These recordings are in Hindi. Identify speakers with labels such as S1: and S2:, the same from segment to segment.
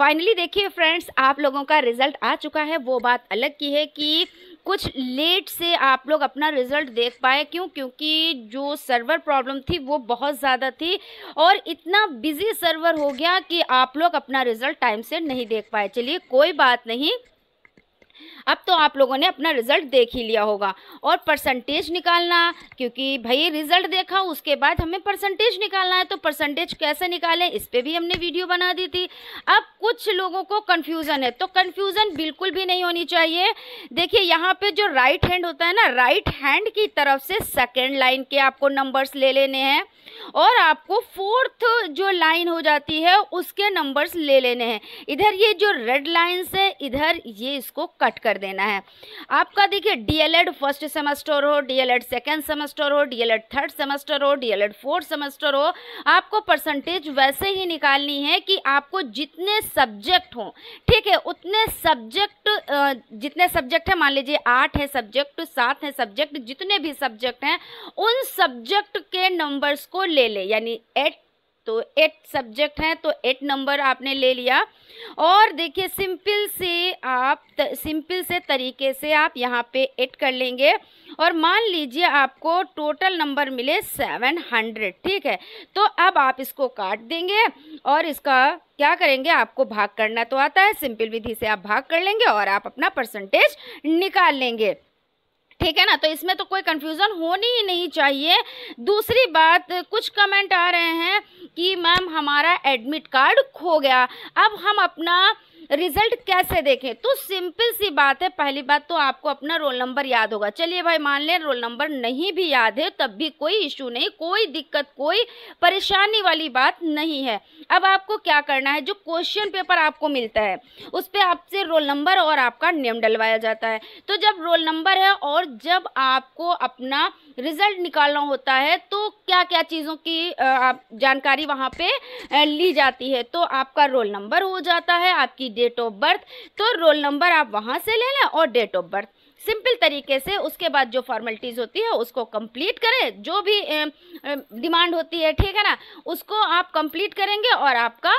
S1: फाइनली देखिए फ्रेंड्स, आप लोगों का रिजल्ट आ चुका है। वो बात अलग की है कि कुछ लेट से आप लोग अपना रिजल्ट देख पाए। क्योंकि जो सर्वर प्रॉब्लम थी वो बहुत ज़्यादा थी और इतना बिजी सर्वर हो गया कि आप लोग अपना रिजल्ट टाइम से नहीं देख पाए। चलिए कोई बात नहीं, अब तो आप लोगों ने अपना रिजल्ट देख ही लिया होगा। और परसेंटेज निकालना, क्योंकि भाई रिजल्ट देखा उसके बाद हमें परसेंटेज निकालना है, तो परसेंटेज कैसे निकालें इस पे भी हमने वीडियो बना दी थी। अब कुछ लोगों को कन्फ्यूज़न है, तो कन्फ्यूज़न बिल्कुल भी नहीं होनी चाहिए। देखिए यहाँ पे जो राइट हैंड होता है ना, राइट हैंड की तरफ से सेकेंड लाइन के आपको नंबर्स ले लेने हैं और आपको फोर्थ जो लाइन हो जाती है उसके नंबर्स ले लेने हैं। इधर ये जो रेड लाइन्स है इधर ये इसको कट कर देना है। आपका देखिए डीएलएड फर्स्ट सेमेस्टर हो, डीएलएड सेकेंड सेमेस्टर हो, डीएलएड थर्ड सेमेस्टर हो, डीएलएड फोर्थ सेमेस्टर हो, आपको परसेंटेज वैसे ही निकालनी है कि आपको जितने सब्जेक्ट हों, ठीक है, उतने सब्जेक्ट जितने सब्जेक्ट हैं, मान लीजिए 8 है सब्जेक्ट, 7 है सब्जेक्ट, जितने भी सब्जेक्ट हैं उन सब्जेक्ट के नंबर्स को ले ले। यानी 8, तो 8 सब्जेक्ट हैं तो 8 नंबर आपने ले लिया। और देखिए सिंपल से तरीके से आप यहाँ पे 8 कर लेंगे और मान लीजिए आपको टोटल नंबर मिले 700, ठीक है। तो अब आप इसको काट देंगे और इसका क्या करेंगे, आपको भाग करना तो आता है, सिंपल विधि से आप भाग कर लेंगे और आप अपना परसेंटेज निकाल लेंगे, ठीक है ना। तो इसमें तो कोई कंफ्यूजन होनी ही नहीं चाहिए। दूसरी बात, कुछ कमेंट आ रहे हैं कि मैम हमारा एडमिट कार्ड खो गया, अब हम अपना रिजल्ट कैसे देखें। तो सिंपल सी बात है, पहली बात तो आपको अपना रोल नंबर याद होगा। चलिए भाई मान लें रोल नंबर नहीं भी याद है तब भी कोई इशू नहीं, कोई दिक्कत, कोई परेशानी वाली बात नहीं है। अब आपको क्या करना है, जो क्वेश्चन पेपर आपको मिलता है उस पर आपसे रोल नंबर और आपका नेम डलवाया जाता है। तो जब रोल नंबर है और जब आपको अपना रिजल्ट निकालना होता है तो क्या क्या चीज़ों की जानकारी वहाँ पे ली जाती है। तो आपका रोल नंबर हो जाता है, आपकी डेट ऑफ बर्थ, तो रोल नंबर आप वहाँ से ले लें और डेट ऑफ बर्थ, सिंपल तरीके से। उसके बाद जो फॉर्मेलिटीज़ होती है उसको कंप्लीट करें, जो भी डिमांड होती है, ठीक है ना, उसको आप कंप्लीट करेंगे और आपका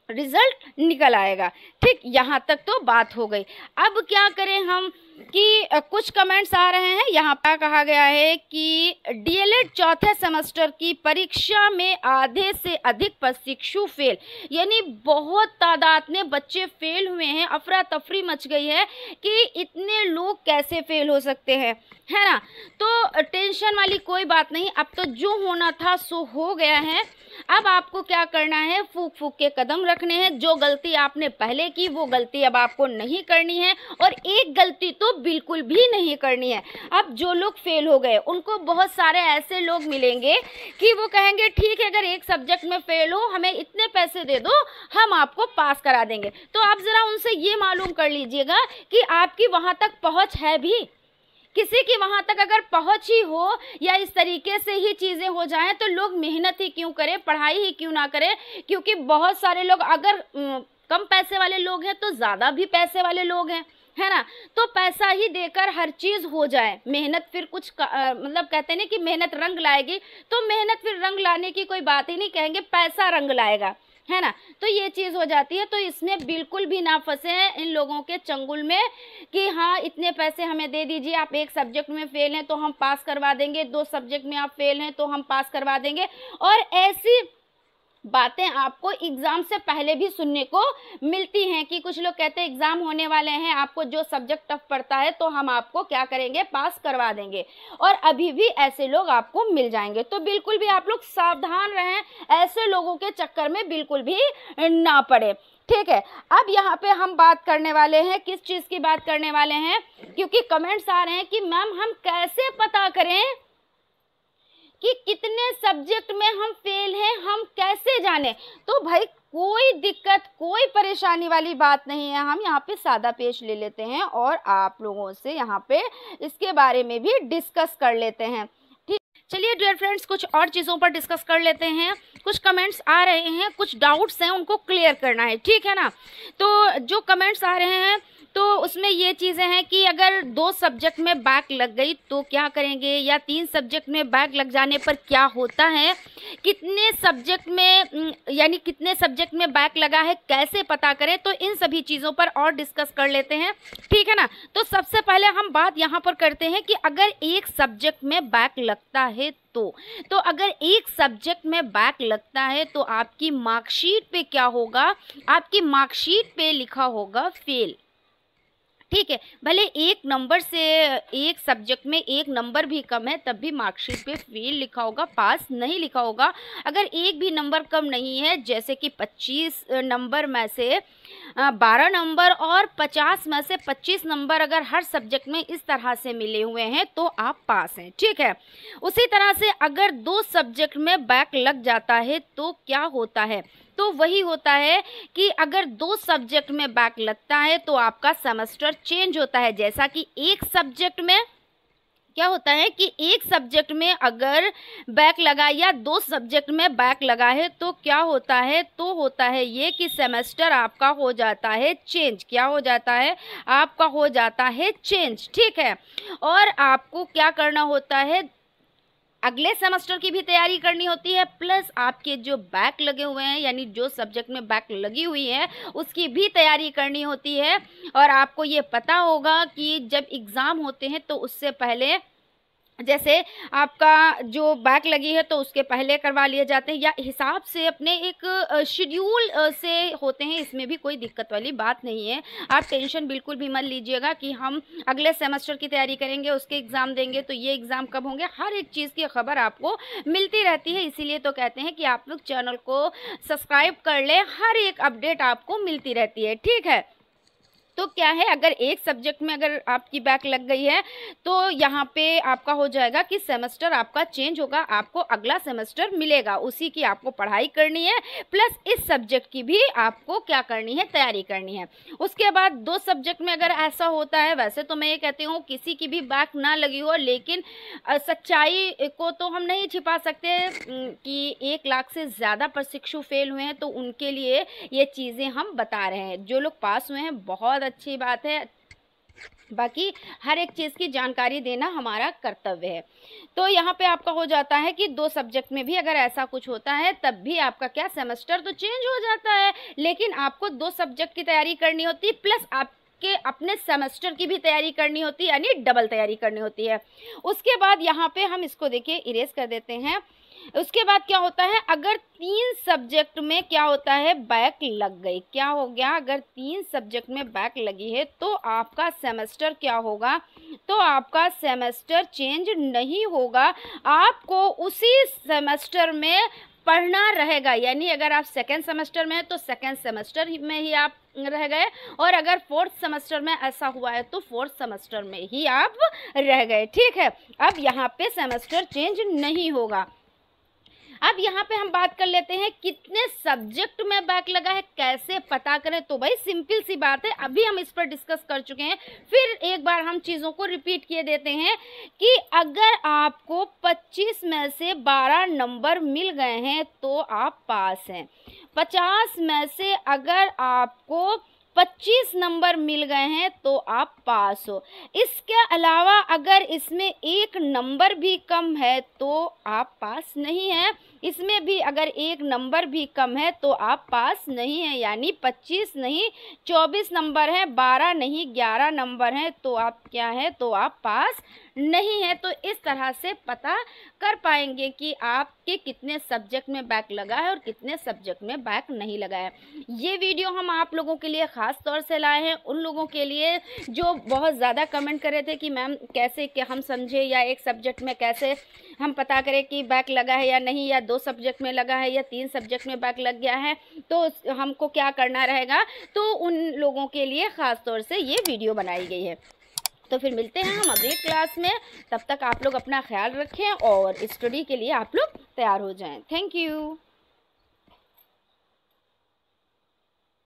S1: रिजल्ट निकल आएगा। ठीक, यहाँ तक तो बात हो गई। अब क्या करें हम कि कुछ कमेंट्स आ रहे हैं। यहाँ पर कहा गया है कि डीएलएड चौथे सेमेस्टर की परीक्षा में आधे से अधिक प्रशिक्षु फेल, यानी बहुत तादाद में बच्चे फेल हुए हैं। अफरा तफरी मच गई है कि इतने लोग कैसे फेल हो सकते हैं, है ना। तो टेंशन वाली कोई बात नहीं, अब तो जो होना था सो हो गया है। अब आपको क्या करना है, फूक फूक के कदम रखने हैं। जो गलती आपने पहले की वो गलती अब आपको नहीं करनी है और एक गलती तो बिल्कुल भी नहीं करनी है। अब जो लोग फेल हो गए उनको बहुत सारे ऐसे लोग मिलेंगे कि वो कहेंगे ठीक है, अगर एक सब्जेक्ट में फेल हो हमें इतने पैसे दे दो, हम आपको पास करा देंगे। तो आप ज़रा उनसे ये मालूम कर लीजिएगा कि आपकी वहाँ तक पहुँच है भी। किसी की वहाँ तक अगर पहुँच ही हो या इस तरीके से ही चीज़ें हो जाएं तो लोग मेहनत ही क्यों करें, पढ़ाई ही क्यों ना करें। क्योंकि बहुत सारे लोग अगर कम पैसे वाले लोग हैं तो ज़्यादा भी पैसे वाले लोग हैं, है ना। तो पैसा ही देकर हर चीज़ हो जाए, मेहनत फिर कुछ मतलब कहते हैं ना कि मेहनत रंग लाएगी, तो मेहनत फिर रंग लाने की कोई बात ही नहीं, कहेंगे पैसा रंग लाएगा, है ना। तो ये चीज़ हो जाती है। तो इसमें बिल्कुल भी ना फंसे हैं इन लोगों के चंगुल में कि हाँ इतने पैसे हमें दे दीजिए, आप एक सब्जेक्ट में फेल हैं तो हम पास करवा देंगे, 2 सब्जेक्ट में आप फेल हैं तो हम पास करवा देंगे। और ऐसी बातें आपको एग्ज़ाम से पहले भी सुनने को मिलती हैं कि कुछ लोग कहते हैं एग्ज़ाम होने वाले हैं, आपको जो सब्जेक्ट टफ पड़ता है तो हम आपको क्या करेंगे, पास करवा देंगे। और अभी भी ऐसे लोग आपको मिल जाएंगे। तो बिल्कुल भी आप लोग सावधान रहें, ऐसे लोगों के चक्कर में बिल्कुल भी ना पड़े, ठीक है। अब यहाँ पे हम बात करने वाले हैं, किस चीज़ की बात करने वाले हैं, क्योंकि कमेंट्स आ रहे हैं कि मैम हम कैसे पता करें कि कितने सब्जेक्ट में हम फेल हैं, हम कैसे जाने। तो भाई कोई दिक्कत, कोई परेशानी वाली बात नहीं है। हम यहाँ पे सादा पेज ले लेते हैं और आप लोगों से यहाँ पे इसके बारे में भी डिस्कस कर लेते हैं। ठीक, चलिए डियर फ्रेंड्स, कुछ और चीज़ों पर डिस्कस कर लेते हैं। कुछ कमेंट्स आ रहे हैं, कुछ डाउट्स हैं, उनको क्लियर करना है, ठीक है ना। तो जो कमेंट्स आ रहे हैं तो उसमें ये चीज़ें हैं कि अगर 2 सब्जेक्ट में बैक लग गई तो क्या करेंगे, या 3 सब्जेक्ट में बैक लग जाने पर क्या होता है, कितने सब्जेक्ट में यानी कितने सब्जेक्ट में बैक लगा है कैसे पता करें, तो इन सभी चीज़ों पर और डिस्कस कर लेते हैं, ठीक है ना। तो सबसे पहले हम बात यहाँ पर करते हैं कि अगर एक सब्जेक्ट में बैक लगता है तो अगर एक सब्जेक्ट में बैक लगता है तो आपकी मार्कशीट पे क्या होगा, आपकी मार्कशीट पे लिखा होगा फेल, ठीक है। भले एक नंबर से, एक सब्जेक्ट में एक नंबर भी कम है तब भी मार्कशीट पे फेल लिखा होगा, पास नहीं लिखा होगा। अगर एक भी नंबर कम नहीं है, जैसे कि 25 नंबर में से 12 नंबर और 50 में से 25 नंबर अगर हर सब्जेक्ट में इस तरह से मिले हुए हैं तो आप पास हैं, ठीक है। उसी तरह से अगर 2 सब्जेक्ट में बैक लग जाता है तो क्या होता है, तो वही होता है कि अगर 2 सब्जेक्ट में बैक लगता है तो आपका सेमेस्टर चेंज होता है। जैसा कि एक सब्जेक्ट में क्या होता है कि एक सब्जेक्ट में अगर बैक लगा या 2 सब्जेक्ट में बैक लगा है तो क्या होता है, तो होता है ये कि सेमेस्टर आपका हो जाता है चेंज। क्या हो जाता है, आपका हो जाता है चेंज, ठीक है। और आपको क्या करना होता है, अगले सेमेस्टर की भी तैयारी करनी होती है, प्लस आपके जो बैक लगे हुए हैं यानी जो सब्जेक्ट में बैक लगी हुई है उसकी भी तैयारी करनी होती है। और आपको ये पता होगा कि जब एग्ज़ाम होते हैं तो उससे पहले, जैसे आपका जो बैक लगी है तो उसके पहले करवा लिए जाते हैं, या हिसाब से अपने एक शेड्यूल से होते हैं, इसमें भी कोई दिक्कत वाली बात नहीं है। आप टेंशन बिल्कुल भी मत लीजिएगा कि हम अगले सेमेस्टर की तैयारी करेंगे, उसके एग्ज़ाम देंगे तो ये एग्ज़ाम कब होंगे, हर एक चीज़ की खबर आपको मिलती रहती है। इसीलिए तो कहते हैं कि आप लोग चैनल को सब्सक्राइब कर लें, हर एक अपडेट आपको मिलती रहती है, ठीक है। तो क्या है, अगर एक सब्जेक्ट में अगर आपकी बैक लग गई है तो यहाँ पे आपका हो जाएगा कि सेमेस्टर आपका चेंज होगा, आपको अगला सेमेस्टर मिलेगा, उसी की आपको पढ़ाई करनी है, प्लस इस सब्जेक्ट की भी आपको क्या करनी है, तैयारी करनी है। उसके बाद 2 सब्जेक्ट में अगर ऐसा होता है, वैसे तो मैं ये कहती हूँ किसी की भी बैक ना लगी हो, लेकिन सच्चाई को तो हम नहीं छिपा सकते कि 1 लाख से ज़्यादा प्रशिक्षु फेल हुए हैं, तो उनके लिए ये चीज़ें हम बता रहे हैं। जो लोग पास हुए हैं बहुत अच्छी बात है, बाकी हर एक चीज़ की जानकारी देना हमारा कर्तव्य है। तो यहाँ पे आपका हो जाता है कि 2 सब्जेक्ट में भी अगर ऐसा कुछ होता है तब भी आपका क्या, सेमेस्टर तो चेंज हो जाता है, लेकिन आपको 2 सब्जेक्ट की तैयारी करनी होती है, प्लस आपके अपने सेमेस्टर की भी तैयारी करनी होती है, यानी डबल तैयारी करनी होती है। उसके बाद यहाँ पे हम इसको देखिए इरेज कर देते हैं। उसके बाद क्या होता है, अगर 3 सब्जेक्ट में क्या होता है, बैक लग गई, क्या हो गया, अगर 3 सब्जेक्ट में बैक लगी है तो आपका सेमेस्टर क्या होगा, तो आपका सेमेस्टर चेंज नहीं होगा, आपको उसी सेमेस्टर में पढ़ना रहेगा। यानी अगर आप सेकेंड सेमेस्टर में हैं तो सेकेंड सेमेस्टर में ही आप रह गए, और अगर 4th सेमेस्टर में ऐसा हुआ है तो 4th सेमेस्टर में ही आप रह गए, ठीक है। अब यहाँ पे सेमेस्टर चेंज नहीं होगा। अब यहाँ पे हम बात कर लेते हैं कितने सब्जेक्ट में बैक लगा है कैसे पता करें, तो भाई सिंपल सी बात है, अभी हम इस पर डिस्कस कर चुके हैं, फिर एक बार हम चीज़ों को रिपीट किए देते हैं कि अगर आपको 25 में से 12 नंबर मिल गए हैं तो आप पास हैं। 50 में से अगर आपको 25 नंबर मिल गए हैं तो आप पास हो। इसके अलावा अगर इसमें 1 नंबर भी कम है तो आप पास नहीं हैं, इसमें भी अगर 1 नंबर भी कम है तो आप पास नहीं हैं। यानी 25 नहीं 24 नंबर हैं, 12 नहीं 11 नंबर हैं तो आप क्या हैं, तो आप पास नहीं है। तो इस तरह से पता कर पाएंगे कि आपके कितने सब्जेक्ट में बैक लगा है और कितने सब्जेक्ट में बैक नहीं लगा है। ये वीडियो हम आप लोगों के लिए ख़ास तौर से लाए हैं, उन लोगों के लिए जो बहुत ज़्यादा कमेंट कर रहे थे कि मैम कैसे कि हम समझे, या एक सब्जेक्ट में कैसे हम पता करें कि बैक लगा है या नहीं, या 2 सब्जेक्ट में लगा है या 3 सब्जेक्ट में बैक लग गया है तो हमको क्या करना रहेगा। तो उन लोगों के लिए ख़ास तौर से ये वीडियो बनाई गई है। तो फिर मिलते हैं हम अगली क्लास में, तब तक आप लोग अपना ख्याल रखें और स्टडी के लिए आप लोग तैयार हो जाएं। Thank you.